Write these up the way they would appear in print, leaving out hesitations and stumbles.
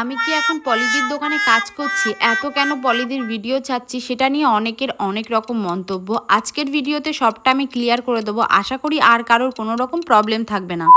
আমি কি এখন পলিদির দোকানে কাজ করছি? এত কেন পলিদির ভিডিও ছাড়ছি? সেটা নিয়ে অনেকের অনেক রকম মন্তব্য। আজকের ভিডিওতে সবটা আমি ক্লিয়ার করে দেবো। আশা করি আর কারোর কোনো রকম প্রবলেম থাকবে না।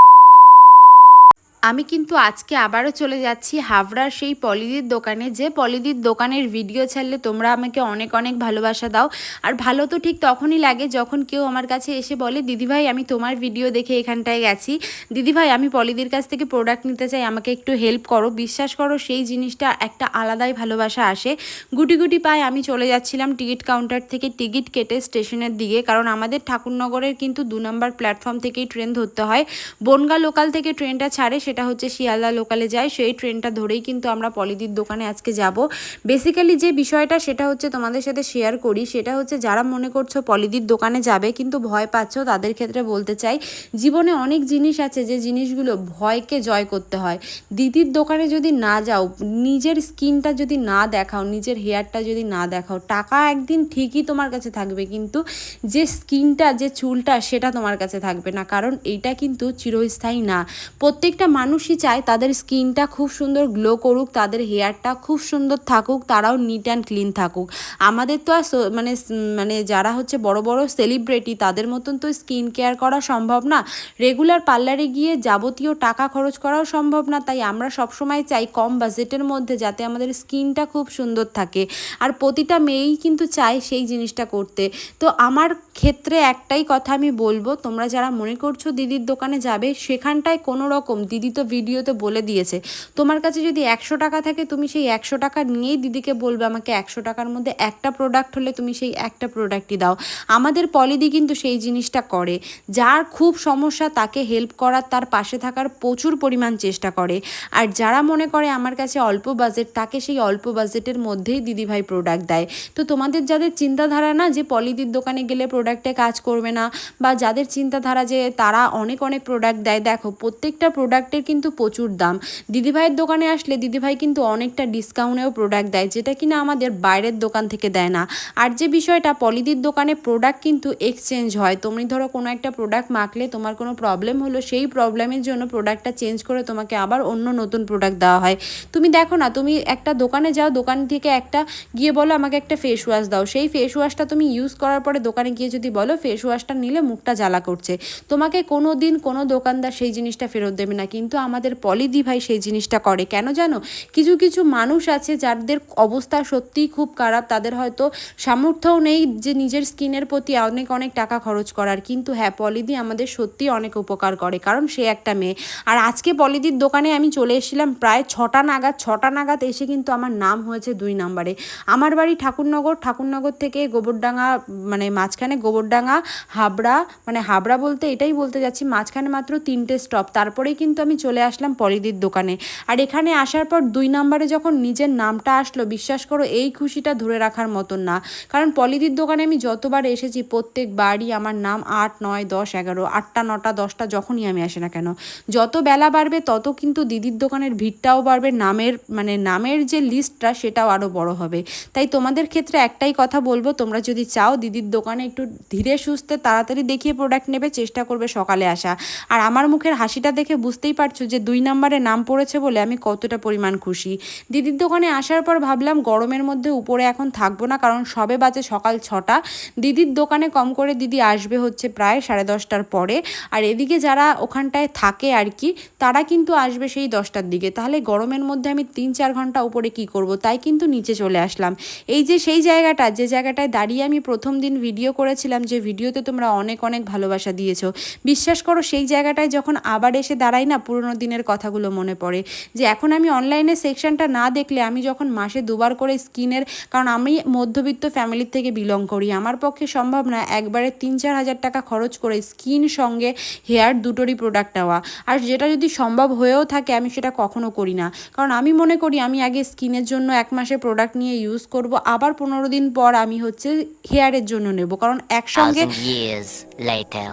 আমি কিন্তু আজকে আবারও চলে যাচ্ছি হাবড়ার সেই পলিদির দোকানে, যে পলিদির দোকানের ভিডিও ছাড়লে তোমরা আমাকে অনেক অনেক ভালোবাসা দাও। আর ভালো তো ঠিক তখনই লাগে যখন কেউ আমার কাছে এসে বলে, দিদিভাই আমি তোমার ভিডিও দেখে এখানটায় গেছি, দিদিভাই আমি পলিদির কাছ থেকে প্রোডাক্ট নিতে চাই, আমাকে একটু হেল্প করো। বিশ্বাস করো সেই জিনিসটা একটা আলাদাই ভালোবাসা আসে। গুটি গুটি পায়ে আমি চলে যাচ্ছিলাম টিকিট কাউন্টার থেকে টিকিট কেটে স্টেশনের দিকে, কারণ আমাদের ঠাকুরনগরের কিন্তু 2 নম্বর প্ল্যাটফর্ম থেকেই ট্রেন ধরতে হয়। বনগাঁ লোকাল থেকে ট্রেনটা ছাড়ে, সেটা হচ্ছে শিয়ালদা লোকালে যায়, সেই ট্রেনটা ধরেই কিন্তু আমরা পলিদির দোকানে আজকে যাব। বেসিক্যালি যে বিষয়টা সেটা হচ্ছে তোমাদের সাথে শেয়ার করি, সেটা হচ্ছে যারা মনে করছো পলিদির দোকানে যাবে কিন্তু ভয় পাচ্ছ, তাদের ক্ষেত্রে বলতে চাই জীবনে অনেক জিনিস আছে যে জিনিসগুলো ভয়কে জয় করতে হয়। দিদির দোকানে যদি না যাও, নিজের স্কিনটা যদি না দেখাও, নিজের হেয়ারটা যদি না দেখাও, টাকা একদিন ঠিকই তোমার কাছে থাকবে, কিন্তু যে স্কিনটা, যে চুলটা, সেটা তোমার কাছে থাকবে না। কারণ এইটা কিন্তু চিরস্থায়ী না। প্রত্যেকটা মানুষই চায় তাদের স্কিনটা খুব সুন্দর গ্লো করুক, তাদের হেয়ারটা খুব সুন্দর থাকুক, তারাও নিট অ্যান্ড ক্লিন থাকুক। আমাদের তো আর মানে মানে যারা হচ্ছে বড় বড় সেলিব্রিটি তাদের মতন তো স্কিন কেয়ার করা সম্ভব না, রেগুলার পার্লারে গিয়ে যাবতীয় টাকা খরচ করাও সম্ভব না। তাই আমরা সবসময় চাই কম বাজেটের মধ্যে যাতে আমাদের স্কিনটা খুব সুন্দর থাকে। আর প্রতিটা মেয়েই কিন্তু চায় সেই জিনিসটা করতে। তো আমার ক্ষেত্রে একটাই কথা আমি বলবো, তোমরা যারা মনে করছো দিদির দোকানে যাবে, সেখানটায় কোনো রকম, দিদি তো ভিডিওতে বলে দিয়েছে, তোমার কাছে যদি 100 টাকা থাকে তুমি সেই 100 টাকা নিয়েই দিদিকে বলবে আমাকে 100 টাকার মধ্যে একটা প্রোডাক্ট হলে তুমি সেই একটা প্রোডাক্টই দাও। আমাদের পলিদি কিন্তু সেই জিনিসটা করে, যার খুব সমস্যা তাকে হেল্প করার, তার পাশে থাকার প্রচুর পরিমাণ চেষ্টা করে। আর যারা মনে করে আমার কাছে অল্প বাজেট, তাকে সেই অল্প বাজেটের মধ্যেই দিদিভাই প্রোডাক্ট দেয়। তো তোমাদের যাদের চিন্তাধারা না যে পলিদির দোকানে গেলে প্রোডাক্টে কাজ করবে না, বা যাদের চিন্তাধারা যে তারা অনেক অনেক প্রোডাক্ট দেয়, দেখো প্রত্যেকটা প্রোডাক্টের কিন্তু প্রচুর দাম। দিদিভাইয়ের দোকানে আসলে দিদিভাই কিন্তু অনেকটা ডিসকাউন্টেও প্রোডাক্ট দেয়, যেটা কিনা আমাদের বাইরের দোকান থেকে দেয় না। আর যে বিষয়টা, পলিদির দোকানে প্রোডাক্ট কিন্তু এক্সচেঞ্জ হয়। তুমি ধরো কোনো একটা প্রোডাক্ট মাখলে তোমার কোনো প্রবলেম হলো, সেই প্রবলেমের জন্য প্রোডাক্টটা চেঞ্জ করে তোমাকে আবার অন্য নতুন প্রোডাক্ট দেওয়া হয়। তুমি দেখো না, তুমি একটা দোকানে যাও, দোকান থেকে একটা গিয়ে বলো আমাকে একটা ফেস ওয়াশ দাও, সেই ফেস ওয়াশটা তুমি ইউজ করার পরে দোকানে গিয়ে যদি বলো ফেস ওয়াশটা নিলে মুখটা জ্বালা করছে, তোমাকে কোনো দিন কোনো দোকানদার সেই জিনিসটা ফেরত দেবে না। কিন্তু আমাদের পলিদি ভাই সেই জিনিসটা করে কেন জানো? কিছু কিছু মানুষ আছে যাদের অবস্থা সত্যিই খুব খারাপ, তাদের হয়তো সামর্থ্যও নেই যে নিজের স্কিনের প্রতি অনেক অনেক টাকা খরচ করার, কিন্তু হ্যাঁ পলিদি আমাদের সত্যিই অনেক উপকার করে, কারণ সে একটা মেয়ে। আর আজকে পলিদির দোকানে আমি চলে এসেছিলাম প্রায় 6টা নাগাদ এসে কিন্তু আমার নাম হয়েছে 2 নম্বরে। আমার বাড়ি ঠাকুরনগর, ঠাকুরনগর থেকে গোবরডাঙ্গা, মানে মাঝখানে গোবরডাঙ্গা, হাবড়া, মানে হাবড়া বলতে এটাই বলতে যাচ্ছি মাঝখানে মাত্র 3টে স্টপ, তারপরেই কিন্তু আমি চলে আসলাম পলিদির দোকানে। আর এখানে আসার পর 2 নম্বরে যখন নিজের নামটা আসলো, বিশ্বাস করো এই খুশিটা ধরে রাখার মতন না। কারণ পলিদির দোকানে আমি যতবার এসেছি প্রত্যেকবারই আমার নাম 8, 9, 10, 11, 8টা 9টা 10টা যখনই আমি আসি না কেন, যত বেলা বাড়বে তত কিন্তু দিদির দোকানের ভিড়টাও বাড়বে, নামের মানে নামের যে লিস্টটা সেটাও আরও বড় হবে। তাই তোমাদের ক্ষেত্রে একটাই কথা বলবো, তোমরা যদি চাও দিদির দোকানে একটু ধীরে সুস্থে তাড়াতাড়ি দেখিয়ে প্রোডাক্ট নেবে, চেষ্টা করবে সকালে আসা। আর আমার মুখের হাসিটা দেখে বুঝতেই পারছো যে 2 নম্বরে নাম পড়েছে বলে আমি কতটা পরিমাণ খুশি। দিদির দোকানে আসার পর ভাবলাম গরমের মধ্যে উপরে এখন থাকবো না, কারণ সবে বাজে সকাল 6টা। দিদির দোকানে কম করে দিদি আসবে হচ্ছে প্রায় 10:30টার পরে। আর এদিকে যারা ওখানটায় থাকে আর কি, তারা কিন্তু আসবে সেই 10টার দিকে। তাহলে গরমের মধ্যে আমি 3-4 ঘন্টা উপরে কি করব, তাই কিন্তু নিচে চলে আসলাম। এই যে সেই জায়গাটা, যে জায়গাটায় দাঁড়িয়ে আমি প্রথম দিন ভিডিও করেছিলাম, যে ভিডিওতে তোমরা অনেক অনেক ভালোবাসা দিয়েছো, বিশ্বাস করো সেই জায়গাটায় যখন আবার এসে দাঁড়াই না, পুরোনো দিনের কথাগুলো মনে পড়ে। যে এখন আমি অনলাইনে সেকশনটা না দেখলে, আমি যখন মাসে 2বার করে স্কিনের, কারণ আমি মধ্যবিত্ত ফ্যামিলির থেকে বিলং করি, আমার পক্ষে সম্ভব না একবারে 3-4 হাজার টাকা খরচ করে স্কিন সঙ্গে হেয়ার দুটোরই প্রোডাক্ট নেওয়া। আর যেটা যদি সম্ভব হয়েও থাকে আমি সেটা কখনো করি না, কারণ আমি মনে করি আমি আগে স্কিনের জন্য 1 মাসের প্রোডাক্ট নিয়ে ইউজ করব, আবার 15 দিন পর আমি হচ্ছে হেয়ারের জন্য নেব, কারণ একসঙ্গে। 1000 years later.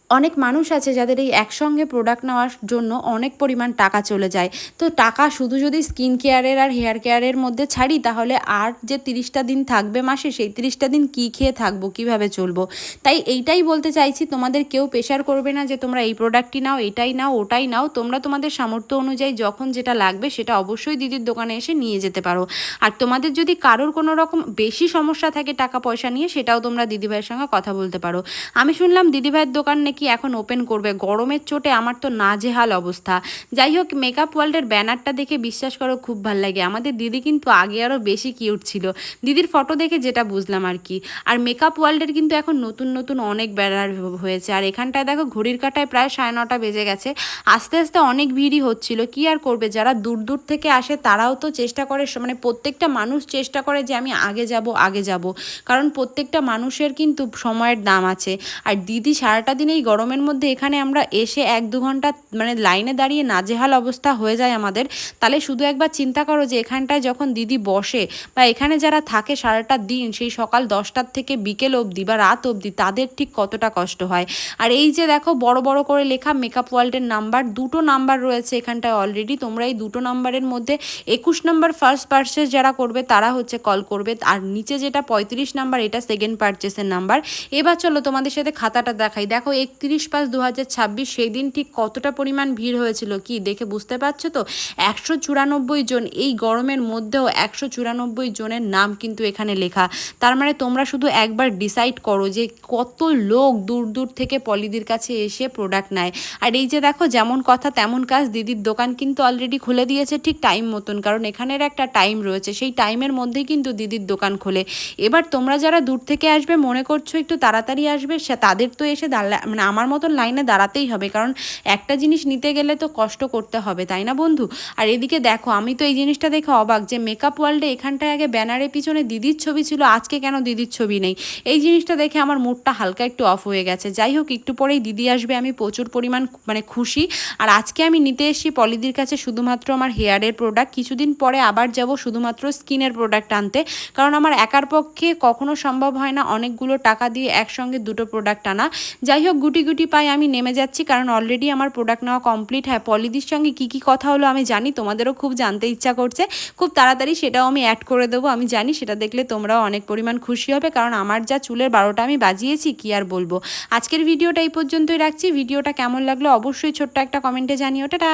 অনেক মানুষ আছে যাদের এই একসঙ্গে প্রোডাক্ট নেওয়ার জন্য অনেক পরিমাণ টাকা চলে যায়। তো টাকা শুধু যদি স্কিন কেয়ারের আর হেয়ার কেয়ারের মধ্যে ছাড়ি, তাহলে আর যে 30টা দিন থাকবে মাসে, সেই 30টা দিন কী খেয়ে থাকবো, কীভাবে চলবো? তাই এইটাই বলতে চাইছি, তোমাদের কেউ প্রেশার করবে না যে তোমরা এই প্রোডাক্টটি নাও, এটাই নাও, ওটাই নাও। তোমরা তোমাদের সামর্থ্য অনুযায়ী যখন যেটা লাগবে সেটা অবশ্যই দিদির দোকানে এসে নিয়ে যেতে পারো। আর তোমাদের যদি কারোর কোনো রকম বেশি সমস্যা থাকে টাকা পয়সা নিয়ে, সেটাও তোমরা দিদিভাইয়ের সঙ্গে কথা বলতে পারো। আমি শুনলাম দিদিভাইয়ের দোকান নাকি এখন ওপেন করবে। গরমের চোটে আমার তো নাজেহাল অবস্থা। যাই হোক, মেকআপ ওয়ার্ল্ডের ব্যানারটা দেখে বিশ্বাস করো খুব ভালো লাগে। আমাদের দিদি কিন্তু আগে আরও বেশি কিউট ছিল, দিদির ফটো দেখে যেটা বুঝলাম আর কি। আর মেকআপ ওয়ার্ল্ডের কিন্তু এখন নতুন নতুন অনেক ব্যানার হয়েছে। আর এখানটায় দেখো ঘড়ির কাঁটায় প্রায় 9:30 বেজে গেছে। আস্তে আস্তে অনেক ভিড়ই হচ্ছিল। কি আর করবে, যারা দূর দূর থেকে আসে তারাও তো চেষ্টা করে, মানে প্রত্যেকটা মানুষ চেষ্টা করে যে আমি আগে যাব আগে যাব, কারণ প্রত্যেকটা মানুষের কিন্তু সময়ের দাম আছে। আর দিদি সারাটা দিন এই গরমের মধ্যে এখানে আমরা এসে 1-2 ঘন্টা মানে লাইনে দাঁড়িয়ে নাজেহাল অবস্থা হয়ে যায় আমাদের। তাহলে শুধু একবার চিন্তা করো যে এখানটায় যখন দিদি বসে বা এখানে যারা থাকে সারাটা দিন, সেই সকাল 10টার থেকে বিকেল অবধি বা রাত অবধি, তাদের ঠিক কতটা কষ্ট হয়। আর এই যে দেখো বড় বড় করে লেখা মেকআপ ওয়ার্ল্ডের নাম্বার, 2টো নাম্বার রয়েছে এখানটায় অলরেডি। তোমরা এই 2টো নাম্বারের মধ্যে 21 নম্বর ফার্স্ট পারচেস যারা করবে তারা হচ্ছে কল করবে, আর নিচে যেটা 35 নাম্বার এটা সেকেন্ড পারচেসের নাম্বার। এবার চলো তোমাদের সাথে খাতাটা দেখাই। দেখো 31/5/2026 সেই দিন ঠিক কতটা পরিমাণ ভিড় হয়েছিল, কি দেখে বুঝতে পারছো তো? 194 জন। এই গরমের মধ্যেও 194 জনের নাম কিন্তু এখানে লেখা। তার মানে তোমরা শুধু একবার ডিসাইড করো যে কত লোক দূর দূর থেকে পলিদির কাছে এসে প্রোডাক্ট নেয়। আর এই যে দেখো যেমন কথা তেমন কাজ, দিদির দোকান কিন্তু অলরেডি খুলে দিয়েছে ঠিক টাইম মতন, কারণ এখানের একটা টাইম রয়েছে, সেই টাইমের মধ্যেই কিন্তু দিদির দোকান খোলে। এবার তোমরা যারা দূর থেকে আসবে মনে করছো একটু তাড়াতাড়ি আসবে, সে তাদের তো এসে মানে আমার মতন লাইনে দাঁড়াতেই হবে, কারণ একটা জিনিস নিতে গেলে তো কষ্ট করতে হবে, তাই না বন্ধু? আর এদিকে দেখো, আমি তো এই জিনিসটা দেখে অবাক যে মেকআপ ওয়ার্ল্ডে এখানটায় আগে ব্যানারের পিছনে দিদির ছবি ছিল, আজকে কেন দিদির ছবি নেই? এই জিনিসটা দেখে আমার মুডটা হালকা একটু অফ হয়ে গেছে। যাই হোক, একটু পরেই দিদি আসবে, আমি প্রচুর পরিমাণ মানে খুশি। আর আজকে আমি নিতে এসেছি পলিদির কাছে শুধুমাত্র আমার হেয়ারের প্রোডাক্ট। কিছুদিন পরে আবার যাব শুধুমাত্র স্কিনের প্রোডাক্ট আনতে, কারণ আমার একার পক্ষে কখনো সম্ভব হয় না অনেকগুলো টাকা দিয়ে একসঙ্গে 2টো প্রোডাক্ট আনা। যাই হোক, গুটি গুটি পাই আমি নেমে যাচ্ছি, কারণ অলরেডি আমার প্রোডাক্ট নেওয়া কমপ্লিট। হ্যাঁ, পলিদির সঙ্গে কী কী কথা হলো আমি জানি, তোমাদেরও খুব জানতে ইচ্ছা করছে। খুব তাড়াতাড়ি সেটাও আমি অ্যাড করে দেবো, আমি জানি সেটা দেখলে তোমরাও অনেক পরিমাণ খুশি হবে, কারণ আমার যা চুলের 12টা আমি বাজিয়েছি কি আর বলবো। আজকের ভিডিওটা এই পর্যন্তই রাখছি। ভিডিওটা কেমন লাগলো অবশ্যই ছোট্ট একটা কমেন্টে জানিও। টাটা।